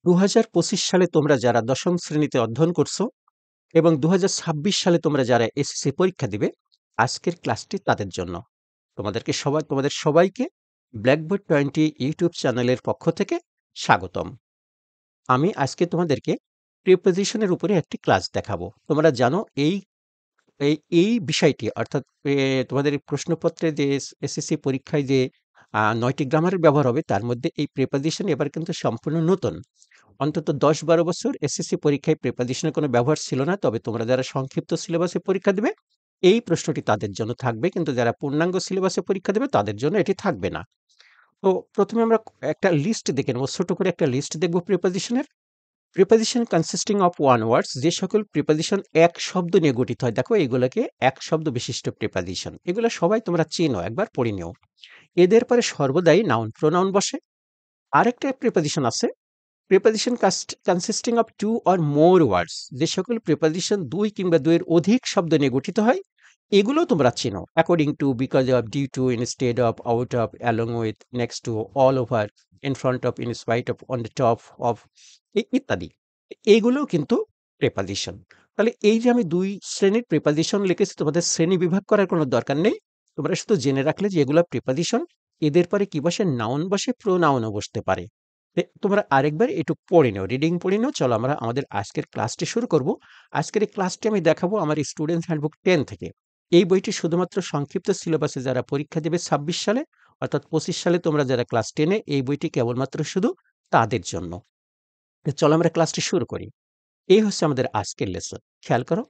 2025 সালে তোমরা যারা দশম শ্রেণীতে অধ্যয়ন করছো এবং 2026 সালে তোমরা যারা এসএসসি পরীক্ষা দিবে, আজকের ক্লাসটি তাদের জন্য। তোমাদের সবাইকে ব্ল্যাকবোর্ড 20 ইউটিউব চ্যানেলের পক্ষ থেকে স্বাগতম। আমি আজকে তোমাদেরকে প্রিপোজিশনের উপরে একটি ক্লাস দেখাবো। তোমরা জানো এই এই এই বিষয়টি অর্থাৎ তোমাদের প্রশ্নপত্রে যে এসএসসি পরীক্ষায় যে 9টি গ্রামারের ব্যবহার হবে, তার মধ্যে এই প্রিপোজিশন এবার কিন্তু সম্পূর্ণ নতুন। অন্তত 10-12 বছর এসএসসি পরীক্ষায় প্রিপোজিশনের কোনো ব্যবহার ছিল না। তবে তোমরা যারা সংক্ষিপ্ত সিলেবাসে পরীক্ষা দেবে, এই প্রশ্নটি তাদের জন্য থাকবে, কিন্তু যারা পূর্ণাঙ্গ সিলেবাসে পরীক্ষা দেবে তাদের জন্য এটি থাকবে না। তো প্রথমে আমরা একটা লিস্ট দেখে নেবো, ছোট করে একটা লিস্ট দেখবো প্রিপোজিশনের। প্রিপোজিশন কনসিস্টিং অফ ওয়ান ওয়ার্ডস, যে সকল প্রিপোজিশন এক শব্দ নিয়ে গঠিত হয়, দেখো এগুলোকে এক শব্দ বিশিষ্ট প্রিপোজিশন। এগুলো সবাই তোমরা চেনো, একবার পড়ে নিও। এদের পরে সর্বদাই নাউন প্রোনাউন বসে। আরেকটা প্রিপোজিশন আছে, preposition consisting of two or more words, যে সকল প্রিপোজিশন দুই কিংবা দুইয়ের অধিক শব্দ নিয়ে গঠিত হয়, এগুলো তোমরা চেনো। According to, because of, due to, instead of, out of, along with, next to, all over, in front of, in spite of, on the top of, ইত্যাদি। এইগুলোও কিন্তু প্রিপোজিশন। তাহলে এই যে আমি দুই শ্রেণীর প্রিপোজিশন লিখেছি, তোমাদের শ্রেণী বিভাগ করার কোনো দরকার নেই। তোমরা শুধু জেনে রাখলে যে এগুলো প্রিপোজিশন, এদের পরে কি বসে, নাউন বসে, প্রোনাউনও বসতে পারে। তোমরা আরেকবার একটু পড়ে নাও, রিডিং পড়ে নাও। চলো আমরা আমাদের আজকের ক্লাসটি শুরু করব। আজকের এই ক্লাসটি আমি দেখাবো আমার স্টুডেন্ট হ্যান্ডবুক 10 থেকে। এই বইটি শুধুমাত্র সংক্ষিপ্ত সিলেবাসে যারা পরীক্ষা দেবে 26 সালে, অর্থাৎ 25 সালে তোমরা যারা ক্লাস 10-এ, এই বইটি কেবলমাত্র শুধু তাদের জন্য। চলো আমরা ক্লাসটি শুরু করি। এই হচ্ছে আমাদের আজকের লেসন। খেয়াল করো,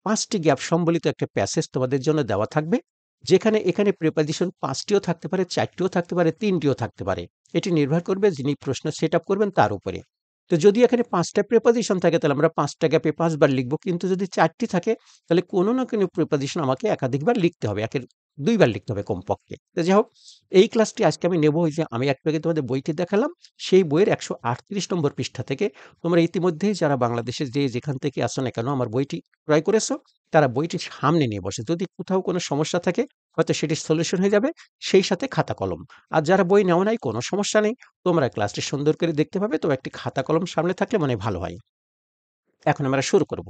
5টি গ্যাপ সম্বলিত একটা প্যাসেজ তোমাদের জন্য দেওয়া থাকবে, যেখানে এখানে প্রিপোজিশন 5টিও থাকতে পারে, 4টিও থাকতে পারে, 3টিও থাকতে পারে। এটি নির্ভর করবে যিনি প্রশ্ন সেট আপ করবেন তার উপরে। তো যদি এখানে 5টা প্রিপোজিশন থাকে, তাহলে আমরা 5টা গ্যাপে 5 বার লিখবো। কিন্তু যদি 4টি থাকে, তাহলে কোনো না কোনো প্রিপোজিশন আমাকে একাধিকবার লিখতে হবে, 2 বার লিখতে হবে কমপক্ষে। তো যাই হোক, এই ক্লাসটি আজকে আমি নেব, ওই যে আমি একটু আগে তোমাদের বইটি দেখালাম, সেই বইয়ের 138 নম্বর পৃষ্ঠা থেকে। তোমরা ইতিমধ্যেই যারা বাংলাদেশে যেখান থেকে আসো না কেন আমার বইটি ক্রয় করেছো, তারা বইটি সামনে নিয়ে বসে। যদি কোথাও কোনো সমস্যা থাকে, হয়তো সেটির সলিউশন হয়ে যাবে, সেই সাথে খাতা কলম। আর যারা বই নেওয়া নাই, কোনো সমস্যা নেই, তোমরা ক্লাসটি সুন্দর করে দেখতে পাবে। তো একটি খাতা কলম সামনে থাকলে মনে হয় ভালো হয়। এখন আমরা শুরু করব।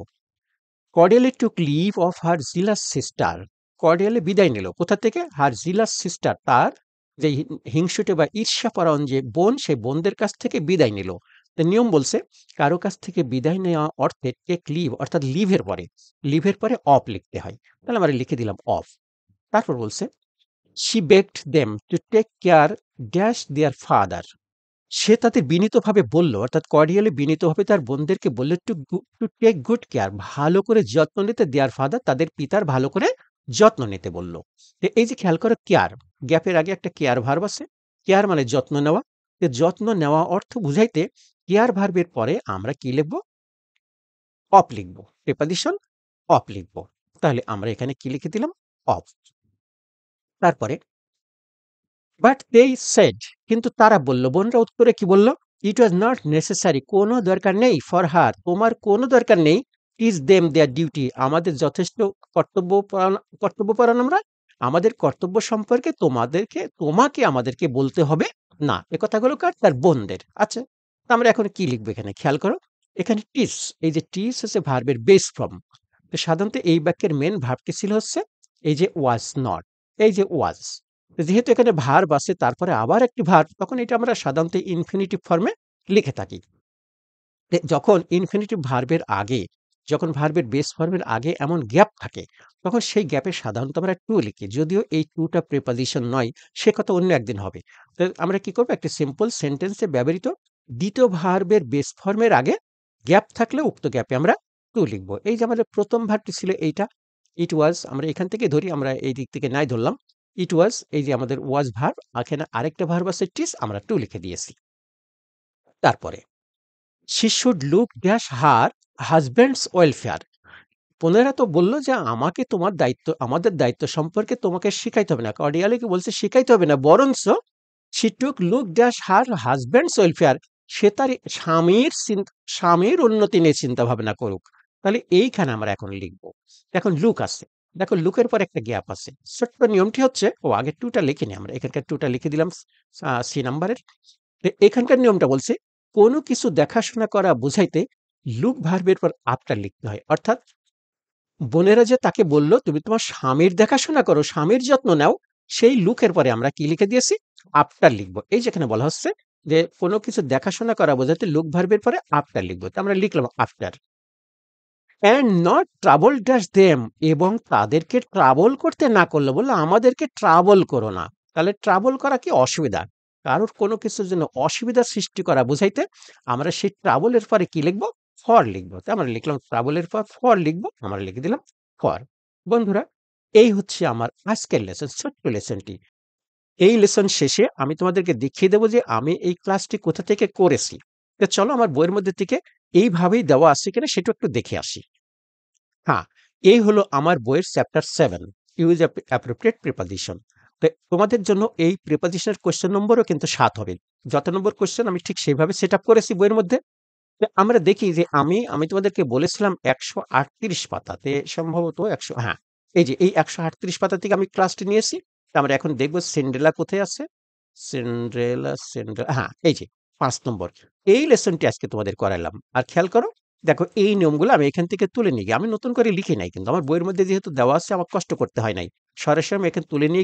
Cordially took leave of her jealous sister. Cordially বিদায় নিল কোথা থেকে? হার জিলাস সিস্টার, তার যে হিংসুটে বা ঈর্ষাপরায়ণ যে বোন, সেই বোনদের কাছ থেকে বিদায় নিল। তো নিয়ম বলছে, কারো কাছ থেকে বিদায় নেওয়া অর্থে টেক লিভ, অর্থাৎ লিভের পরে অফ লিখতে হয়। তাহলে আমরা লিখে দিলাম অফ। তারপর বলছে, she begged them to take care dash their father. সে তাদের বিনীতভাবে বলল, অর্থাৎ কর্ডিয়ালি বিনীতভাবে তার বোনদেরকে বলল, টু টেক গুড কেয়ার, ভালো করে যত্ন নিতে, দেয়ার ফাদার, তাদের পিতার ভালো করে যত্ন নিতে বলল। তো এই যে খেয়াল করো, কেয়ার, গ্যাপের আগে একটা কেয়ার ভার্ব আছে। কেয়ার মানে যত্ন নেওয়া। তো যত্ন নেওয়া অর্থ বুঝাইতে কেয়ার ভার্বের পরে আমরা কি লিখবো? অফ লিখবো, প্রিপোজিশন অফ লিখবো। তাহলে আমরা এখানে কি লিখে দিলাম? অফ। তারপরে, বাট দে সেড, কিন্তু তারা বলল, বোনরা উত্তরে কি বলল? ইট ওয়াজ নট নেসেসারি, কোনো দরকার নেই, ফর হার, তোমার কোনো দরকার নেই, টিচ দেম দেয়ার ডিউটি, আমাদের যথেষ্ট কর্তব্যপরায়ণ আমরা, আমাদের কর্তব্য সম্পর্কে তোমাকে আমাদেরকে বলতে হবে না। এ কথাগুলো কার? তার বোনদের। আচ্ছা, তা আমরা এখন কি লিখবো এখানে? খেয়াল করো, এখানে টিচ, এই যে টিচ হচ্ছে ভার্বের বেস ফর্ম। তো সাধারণত এই বাক্যের মেন ভার্বটি ছিল হচ্ছে এই যে ওয়াজ নট, এই যে ওয়াজ। যেহেতু এখানে ভার্ব আছে, তারপরে আবার একটি ভার্ব, তখন এটা আমরা সাধারণত ইনফিনিটিভ ফর্মে লিখে থাকি। যখন ইনফিনিটিভ ভার্বের আগে, যখন ভার্বের বেস ফর্মের আগে এমন গ্যাপ থাকে, তখন সেই গ্যাপে সাধারণত আমরা টু লিখি। যদিও এই টুটা প্রিপোজিশন নয়, সে কথা অন্য একদিন হবে। তো আমরা কি করবো? একটা সিম্পল সেন্টেন্সে ব্যবহৃত দ্বিতীয় ভার্বের বেস ফর্মের আগে গ্যাপ থাকলে উক্ত গ্যাপে আমরা টু লিখবো। এই যে আমাদের প্রথম ভার্বটি ছিল এইটা, ইট ওয়াজ, আমরা এখান থেকে ধরি, আমরা এই দিক থেকে নাই ধরলাম। ইট ওয়াজ, এই যে আমাদের ওয়াজ ভার্ব, এখানে আরেকটা ভার্ব আছে টিস, আমরা টু লিখে দিয়েছি। তারপরে, she should look dash her husband's welfare. বোনেরা তো বললো যে আমাকে তোমার দায়িত্ব, আমাদের দায়িত্ব সম্পর্কে তোমাকে শিখাইতে হবে না। কর্ডিয়ালিকে বলছে শিখাইতে হবে না, বরঞ্চ she took look dash her husband's welfare, সে তার স্বামীর উন্নতি নিয়ে চিন্তা ভাবনা করুক। তাহলে এইখানে আমরা এখন লিখবো। এখন লুক আছে, দেখো লুকের পর একটা গ্যাপ আছে। ছোট্ট নিয়মটি হচ্ছে, আগে টুটা লিখিনি, আমরা এখানকার টুটা লিখে দিলাম সি নাম্বারের। এখানকার নিয়মটা বলছে, কোনো কিছু দেখাশোনা করা বোঝাইতে লুক ভার্বের পর আফটার লিখতে হয়। অর্থাৎ বোনেরা যে তাকে বলল, "তুমি তোমার স্বামীর দেখাশোনা করো, স্বামীর যত্ন নাও।" সেই লুকের পরে আমরা কি লিখে দিয়েছি? আফটার লিখব। এই যেখানে বলা হচ্ছে যে, কোনো কিছু দেখাশোনা করা বোঝাতে লুক ভার্বের পরে আফটার লিখব। তো আমরা লিখলাম after. And not trouble dash them, এবং তাদেরকে ট্রাবল করতে না করলে বলল, আমাদেরকে ট্রাবল করো না। তাহলে ট্রাবল করা কি? অসুবিধা। কারোর কোনো কিছুর জন্য অসুবিধা সৃষ্টি করা বুঝাইতে আমরা সেই ট্রাবলের পরে কি লিখব? ফর লিখব। তো আমরা লিখলাম ট্রাবলের পর ফর লিখব। আমরা লিখে দিলাম ফর। বন্ধুরা, এই হচ্ছে আমার আজকের লেসন, ছোট্ট লেসনটি। এই লেসন শেষে আমি তোমাদেরকে দেখিয়ে দেব যে আমি এই ক্লাসটি কোথা থেকে করেছি। তো চলো আমার বইয়ের মধ্যে থেকে এইভাবেই দেওয়া আছে কিনা সেটা একটু দেখে আসি। হ্যাঁ, এই হলো আমার বইয়ের চ্যাপ্টার 7, ইউজ অ্যাপ্রোপ্রিয়েট প্রিপোজিশন। তো তোমাদের জন্য এই প্রিপোজিশনের কোয়েশ্চেন নম্বরও কিন্তু ৭ হবে। যত নম্বর কোয়েশ্চেন আমি ঠিক সেইভাবে সেট আপ করেছি বইয়ের মধ্যে। তো আমরা দেখি যে আমি তোমাদেরকে বলেছিলাম ১৩৮ পাতাতে সম্ভবত ১০০, হ্যাঁ, এই যে এই ১৩৮ পাতা থেকে আমি ক্লাসটি নিয়েছি। তো আমরা এখন দেখব সিন্ড্রেলা কোথায় আছে? সিন্ড্রেলা, হ্যাঁ, এই যে ৫ নম্বর। এই লেসনটি আজকে তোমাদের করালাম। আর খেয়াল করো, দেখো এই নিয়মগুলো আমি এখান থেকে তুলে নিয়ে গিয়ে আমি নতুন করে লিখি নাই কিন্তু। আমার বইয়ের মধ্যে যেহেতু দেওয়া আছে আমার কষ্ট করতে হয় নাই। সরাসরি আমি এখানে তুলে নিয়ে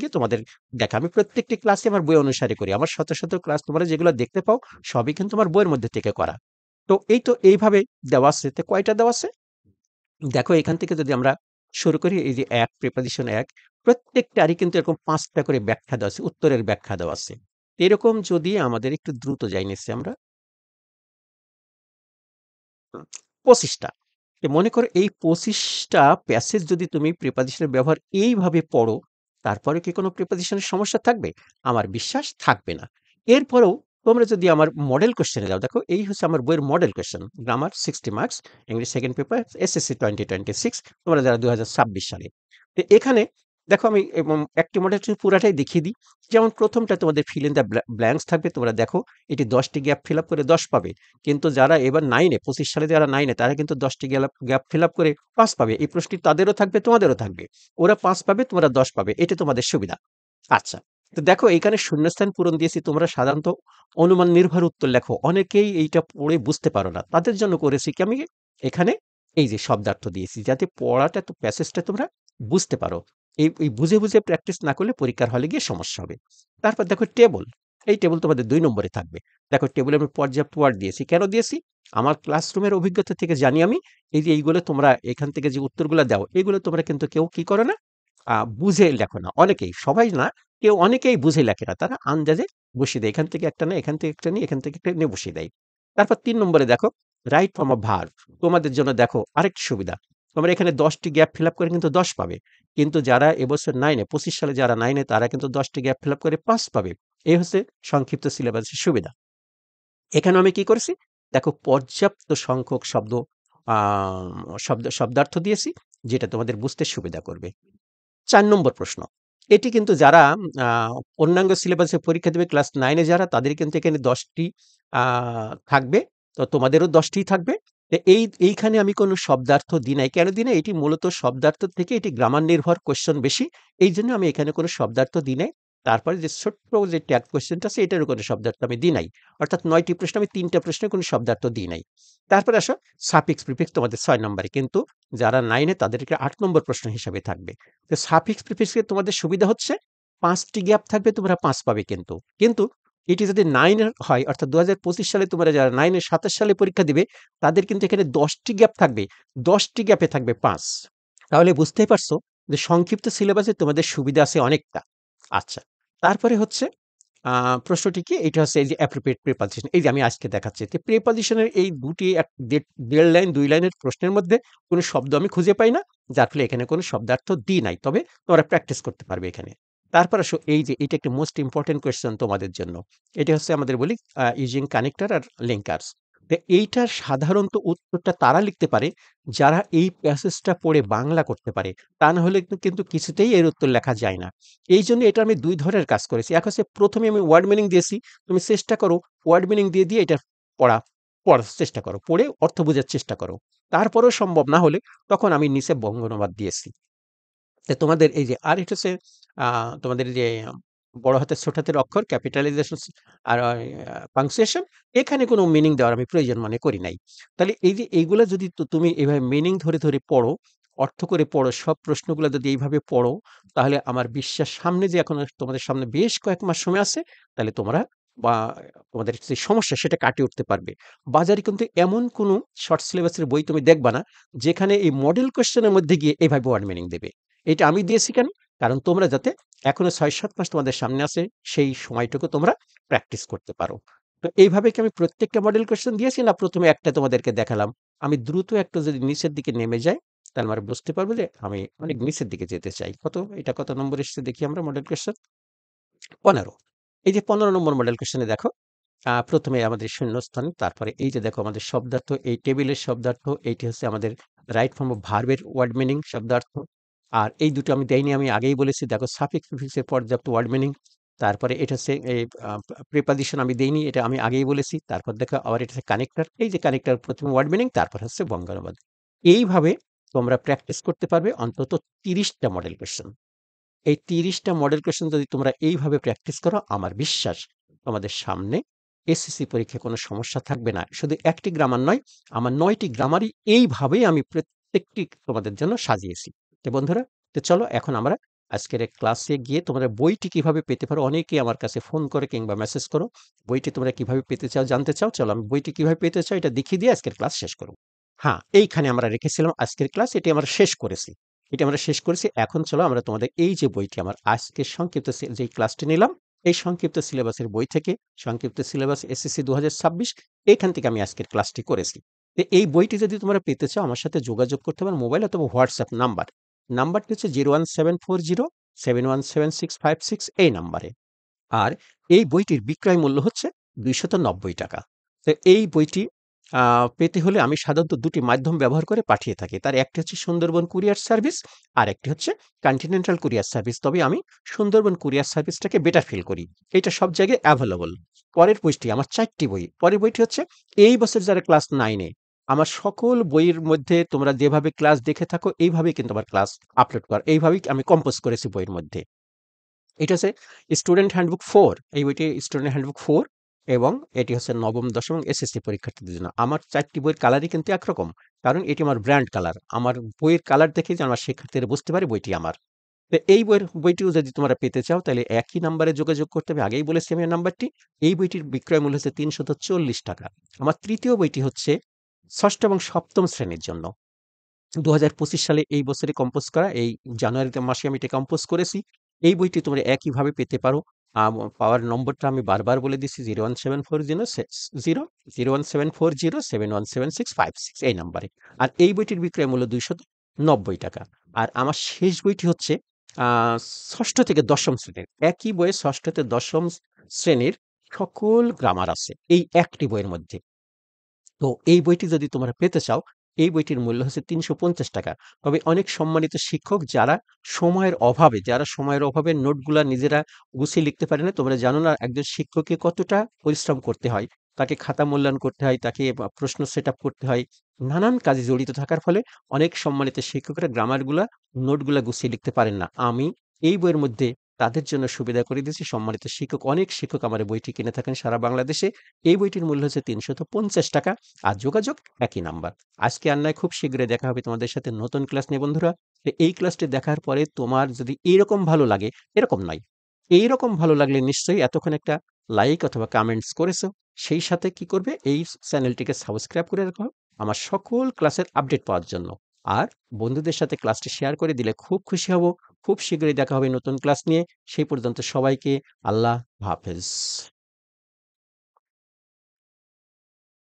গিয়ে তোমাদের দেখা। আমি প্রত্যেকটি ক্লাসে আমার বই অনুসারে করি। আমার শত ক্লাস তোমরা যেগুলো দেখতে পাও সবই কিন্তু আমার বইয়ের মধ্যে থেকে করা। তো এই তো এইভাবে দেওয়া আছে। তো কয়টা দেওয়া আছে? দেখো এখান থেকে যদি আমরা শুরু করি, এই যে ১, প্রিপোজিশন ১, প্রত্যেকটারই কিন্তু এরকম ৫ টা করে ব্যাখ্যা দেওয়া আছে, উত্তরের ব্যাখ্যা দেওয়া আছে। এরকম যদি আমাদের একটু দ্রুত যাই নিচ্ছি আমরা, হুম, ২৫ টা। তো মনে করো এই ২৫ টা প্যাসেজ যদি তুমি প্রিপোজিশনের ব্যবহার এইভাবে পড়ো, তারপরে কি কোনো প্রিপোজিশনের সমস্যা থাকবে? আমার বিশ্বাস থাকবে না। এরপরেও তোমরা যদি আমার মডেল কোয়েশ্চেনে যাও, দেখো এই হচ্ছে আমার বইয়ের model question. Grammar 60 marks, English second paper, SSC 2026, তোমরা যারা ২০২৬ সালে। তো এখানে দেখো আমি এবং একটি মডেল পুরাটাই দেখিয়ে দিই। যেমন ১ম টা তোমাদের ফিল ইন দ্য ব্ল্যাংকস থাকবে। তোমরা দেখো এটি ১০ টি গ্যাপ ফিল আপ করে ১০ পাবে। কিন্তু যারা এবার 9 এ ২৫ সালে যারা 9 এ তারা কিন্তু ১০ টি গ্যাপ ফিল আপ করে ৫ পাবে। এই প্রশ্নটি তাদেরও থাকবে, তোমাদেরও থাকবে। ওরা ৫ পাবে, তোমরা ১০ পাবে। এটা তোমাদের সুবিধা। আচ্ছা। তো দেখো এইখানে শূন্যস্থান পূরণ দিয়েছি। তোমরা সাধারণত অনুমান নির্ভর উত্তর লেখো। অনেকেই এইটা পড়ে বুঝতে পারো না। তাদের জন্য করেছি কি আমি এখানে এই যে শব্দার্থ দিয়েছি যাতে পড়াটা তো প্যাসেজটা তোমরা বুঝতে পারো। এই বুঝে প্র্যাকটিস না করলে পরীক্ষার হলে গিয়ে সমস্যা হবে। তারপর দেখো টেবল। এই টেবল তোমাদের ২ নম্বরে থাকবে। দেখো টেবলে আমি পর্যাপ্ত ওয়ার্ড দিয়েছি। কেন দিয়েছি? আমার ক্লাসরুমের অভিজ্ঞতা থেকে জানি আমি, এই যে এইগুলো তোমরা এখান থেকে যে উত্তরগুলা দাও, এগুলো তোমরা কিন্তু কেউ কি করো না? বুঝে লেখো না। অনেকেই, সবাই না, অনেকেই বুঝে লেখে না। তারা আন্দাজে বসিয়ে দেয়। এখান থেকে একটা নেয়, এখান থেকে একটা নিয়ে, এখান থেকে একটা নিয়ে বসিয়ে দেয়। তারপর ৩ নম্বরে দেখো রাইট ফর্ম অফ ভার্ব। তোমাদের জন্য দেখো আরেকটি সুবিধা। তোমরা এখানে ১০ টি গ্যাপ ফিল আপ করে কিন্তু ১০ পাবে। কিন্তু যারা এবছর 9 এ ২৫ সালে যারা 9 এ তারা কিন্তু ১০ টি গ্যাপ ফিল আপ করে ৫ পাবে। এই হচ্ছে সংক্ষিপ্ত সিলেবাসের সুবিধা। এখানেও আমি কি করেছি? দেখো পর্যাপ্ত সংখ্যক আ শব্দার্থ দিয়েছি, যেটা তোমাদের বুঝতে সুবিধা করবে। ৪ নম্বর প্রশ্ন। এটি কিন্তু যারা আ পূর্ণাঙ্গ সিলেবাসে পরীক্ষা দেবে ক্লাস 9 এ যারা, তাদের কিন্তু এখানে ১০ টি আ থাকবে। তো তোমাদেরও ১০ টিই থাকবে। তো এইখানে আমি কোনো শব্দার্থ দিই নাই। কেন দিই নাই? এটি মূলত শব্দার্থ থেকে এটি গ্রামার নির্ভর কোয়েশ্চেন বেশি। এইজন্য আমি এখানে কোনো শব্দার্থ দিই নাই। তারপরে যে ছোট্ট যে ট্যাগ কোয়েশ্চেনটা আছে এটারও কোনো শব্দার্থ আমি দিই নাই। অর্থাৎ ৯ টি প্রশ্নে আমি ৩ টা প্রশ্নে কোনো শব্দার্থ দিই নাই। তারপরে আসো সাফিক্স প্রিফিক্স তোমাদের ৬ নম্বরে। কিন্তু যারা 9 এ তাদেরকে ৮ নম্বর প্রশ্ন হিসাবে থাকবে। তো সাফিক্স প্রিফিক্স এ তোমাদের সুবিধা হচ্ছে ৫ টি গ্যাপ থাকবে, তোমরা ৫ পাবে কিন্তু। কিন্তু এটি যদি 9 এর হয়, অর্থাৎ ২০২৫ সালে তোমরা যারা 9 এ ২৭ সালে পরীক্ষা দিবে, তাদের কিন্তু এখানে ১০ টি গ্যাপ থাকবে। ১০ টি গ্যাপে থাকবে ৫। তাহলে বুঝতেই পারছো যে সংক্ষিপ্ত সিলেবাসে তোমাদের সুবিধা আছে অনেকটা। আচ্ছা। তারপরে হচ্ছে আ প্রশ্নটি কি? এটা হচ্ছে এই যে appropriate preposition, এই যে আমি আজকে দেখাচ্ছি। তো preposition এর এই ২ টি ১.৫ লাইন ২ লাইনের প্রশ্নের মধ্যে কোনো শব্দ আমি খুঁজে পাই না। যার ফলে এখানে কোনো শব্দার্থ দিই নাই। তবে তোমরা প্র্যাকটিস করতে পারবে এখানে। তারপর আসো এই যে এটা একটা মোস্ট ইম্পোর্টেন্ট কোয়েশ্চেন তোমাদের জন্য। এটা হচ্ছে আমাদের বলি ইউজিং কানেক্টর আর লিঙ্কার্স। তো এইটার সাধারণত উত্তরটা তারা লিখতে পারে যারা এই প্যাসেজটা পড়ে বাংলা করতে পারে। তা না হলে কিন্তু কিছুতেই এর উত্তর লেখা যায় না। এইজন্য এটা আমি ২ ধরনের কাজ করেছি। এক হচ্ছে ১ম এ আমি ওয়ার্ড মিনিং দিয়েছি। তুমি চেষ্টা করো ওয়ার্ড মিনিং দিয়ে এটা পড়া পড়ার চেষ্টা করো। পড়ে অর্থ বোঝার চেষ্টা করো। তারপরেও সম্ভব না হলে তখন আমি নিচে বঙ্গানুবাদ দিয়েছি। তো তোমাদের এই যে আরেকটা হচ্ছে আ তোমাদের যে বড় হাতের ছোট হাতের অক্ষর, ক্যাপিটালাইজেশন আর পাংচুয়েশন, এখানে কোনো মিনিং দেওয়ার আমি প্রয়োজন মনে করি নাই। তাহলে এই যে এইগুলা যদি তুমি এভাবে মিনিং ধরে ধরে পড়ো, অর্থ করে পড়ো, সব প্রশ্নগুলো যদি এইভাবে পড়ো, তাহলে আমার বিশ্বাস সামনে যে এখন তোমাদের সামনে বেশ কয়েক মাস সময় আছে, তাহলে তোমরা বা তোমাদের যে সমস্যা সেটা কাটিয়ে উঠতে পারবে। বাজারে কিন্তু এমন কোনো শর্ট সিলেবাসের বই তুমি দেখবা না যেখানে এই মডেল কোয়েশ্চেনের মধ্যে গিয়ে এভাবে ওয়ার্ড মিনিং দেবে। এটা আমি দিয়েছি কেন? কারণ তোমরা যাতে এখনো ৬-৭ মাস তোমাদের সামনে আছে, সেই সময়টুকু তোমরা প্র্যাকটিস করতে পারো। তো এইভাবে কি আমি প্রত্যেকটা মডেল কোয়েশ্চেন দিয়েছি, না ১ম এ একটা তোমাদেরকে দেখালাম? আমি দ্রুত একটু যদি নিচের দিকে নেমে যাই, তাহলে আমরা বুঝতে পারবো যে আমি অনেক নিচের দিকে যেতে চাই। এটা কত নম্বর এসেছে দেখি আমরা মডেল কোয়েশ্চেন? ১৫। এই যে ১৫ নম্বর মডেল কোয়েশ্চেনে দেখো, ১ম এ আমাদের শূন্যস্থান, তারপরে এই যে দেখো আমাদের শব্দার্থ, এই টেবিলের শব্দার্থ, এইটি হচ্ছে আমাদের রাইট ফর্ম অফ ভার্বের ওয়ার্ড মিনিং শব্দার্থ। আর এই দুটো আমি দেইনি, আমি আগেই বলেছি, দেখো সাফিক্স প্রিফিক্সের পর্যাপ্ত ওয়ার্ড মিনিং। তারপরে এটা হচ্ছে এই প্রিপজিশন আমি দেইনি, এটা আমি আগেই বলেছি। তারপর দেখো আবার এটা হচ্ছে কানেক্টর, এই যে কানেক্টর, প্রথমে ওয়ার্ড মিনিং, তারপর হচ্ছে বঙ্গানুবাদ। এইভাবে তোমরা প্র্যাকটিস করতে পারবে অন্তত ৩০টা মডেল কোয়েশ্চেন। এই ৩০টা মডেল কোয়েশ্চেন যদি তোমরা এইভাবে প্র্যাকটিস করো, আমার বিশ্বাস তোমাদের সামনে এসএসসি পরীক্ষায় কোনো সমস্যা থাকবে না। শুধু একটি গ্রামার নয়, আমার ৯টি গ্রামারই এইভাবেই আমি প্রত্যেকটি তোমাদের জন্য সাজিয়েছি। তো বন্ধুরা, তো চলো এখন আমরা আজকের এই ক্লাসে গিয়ে তোমরা বইটি কিভাবে পেতে পারো, অনেকেই আমার কাছে ফোন করে কিংবা মেসেজ করো, বইটি তোমরা কিভাবে পেতে চাও, জানতে চাও। চলো আমি বইটি কিভাবে পেতে চাও এটা দেখিয়ে দিয়ে আজকের ক্লাস শেষ করব। হ্যাঁ, এইখানে আমরা রেখেছিলাম আজকের ক্লাস, এটি আমরা শেষ করেছি। এখন চলো আমরা তোমাদের এই যে বইটি, আমার আজকের সংক্ষিপ্ত যে ক্লাসটি নিলাম, এই সংক্ষিপ্ত সিলেবাসের বই থেকে, সংক্ষিপ্ত সিলেবাস এসএসসি ২০২৬, এখান থেকে আমি আজকের ক্লাসটি করেছি। তো এই বইটি যদি তোমরা পেতে চাও, আমার সাথে যোগাযোগ করতে পারো মোবাইল অথবা হোয়াটসঅ্যাপ নাম্বারটি হচ্ছে 01740 7176656, এই নাম্বারে। আর এই বইটির বিক্রয় মূল্য হচ্ছে ৳২৯০ তো এই বইটি পেতে হলে আমি সাধারণত ২টি মাধ্যম ব্যবহার করে পাঠিয়ে থাকি। তার একটি হচ্ছে সুন্দরবন কুরিয়ার সার্ভিস, আর একটি হচ্ছে কন্টিনেন্টাল কুরিয়ার সার্ভিস। তবে আমি সুন্দরবন কুরিয়ার সার্ভিসটাকে বেটার ফিল করি। এটা সব জায়গায় অ্যাভেলেবল। পরের বইটি, আমার ৪ টি বই। পরের বইটি হচ্ছে এই বছর যারা ক্লাস 9 এ, আমার সকল বইয়ের মধ্যে তোমরা যেভাবে ক্লাস দেখে থাকো এইভাবেই কিন্তু আমার ক্লাস আপলোড করা। এইভাবেই আমি কম্পোজ করেছি বইয়ের মধ্যে। এটা হচ্ছে স্টুডেন্ট হ্যান্ডবুক 4, এই বইটি স্টুডেন্ট হ্যান্ডবুক 4, এবং এটি হচ্ছে নবম, দশম এবং এসএসসি পরীক্ষার্থীদের জন্য। আমার ৪ টি বইয়ের কালারই কিন্তু একরকম। কারণ এটি আমার ব্র্যান্ড কালার। আমার বইয়ের কালার দেখেই যেন আমার শিক্ষার্থীরা বুঝতে পারে বইটি আমার। তো এই বইটিও যদি তোমরা পেতে চাও, তাহলে একই নাম্বারে যোগাযোগ করতে হবে। আগেই বলেছি আমি এই নাম্বারটি। এই বইটির বিক্রয় মূল্য হচ্ছে ৳৩৪০। আমার ৩য় বইটি হচ্ছে ৬ষ্ঠ এবং সপ্তম শ্রেণীর জন্য। ২০২৫ সালে এই বছরে কম্পোজ করা, এই জানুয়ারি মাসে আমি এটা কম্পোজ করেছি। এই বইটি তোমরা একইভাবে পেতে পারো। পাওয়ার নম্বরটা আমি বারবার বলে দিচ্ছি, 01740 এই নাম্বারে। আর এই বইটির বিক্রয় মূল্য ৳২৯০। আর আমার শেষ বইটি হচ্ছে আ ৬ষ্ঠ থেকে ১০ম শ্রেণীর। একই বইয়ে ৬ষ্ঠ থেকে ১০ম শ্রেণীর সকল গ্রামার আছে এই একটি বইয়ের মধ্যে। তো এই বইটি যদি তোমরা পেতে চাও, এই বইটির মূল্য হচ্ছে ৳৩৫০। তবে অনেক সম্মানিত শিক্ষক যারা সময়ের অভাবে নোটগুলা নিজেরা গুছিয়ে লিখতে পারে না, তোমরা জানো না একজন শিক্ষককে কতটা পরিশ্রম করতে হয়। তাকে খাতা মূল্যায়ন করতে হয়, তাকে প্রশ্ন সেটআপ করতে হয়। নানান কাজে জড়িত থাকার ফলে অনেক সম্মানিত শিক্ষকরা নোটগুলা গুছিয়ে লিখতে পারেন না। আমি এই বইয়ের মধ্যে তাদের জন্য সুবিধা করে দিয়েছি। সম্মানিত শিক্ষক, অনেক শিক্ষক আমার এই বইটি কিনে থাকেন সারা বাংলাদেশে। এই বইটির মূল্য হচ্ছে ৳৩৫০, আর যোগাযোগ একই নাম্বার। আজকে আর নয়, খুব শীঘ্রই দেখা হবে তোমাদের সাথে নতুন ক্লাস নিয়ে বন্ধুরা। তো এই ক্লাসটি দেখার পরে তোমার যদি এইরকম ভালো লাগে, এরকম নয়, এইরকম ভালো লাগলে নিশ্চয়ই এতক্ষণ একটা লাইক অথবা কমেন্টস করেছো। সেই সাথে কি করবে, এই চ্যানেলটিকে সাবস্ক্রাইব করে রাখো আমার সকল ক্লাসের আপডেট পাওয়ার জন্য। আর বন্ধুদের সাথে ক্লাসটি শেয়ার করে দিলে খুব খুশি হব। খুব শীঘ্রই দেখা হবে নতুন ক্লাস নিয়ে। সেই পর্যন্ত সবাইকে আল্লাহ হাফেজ।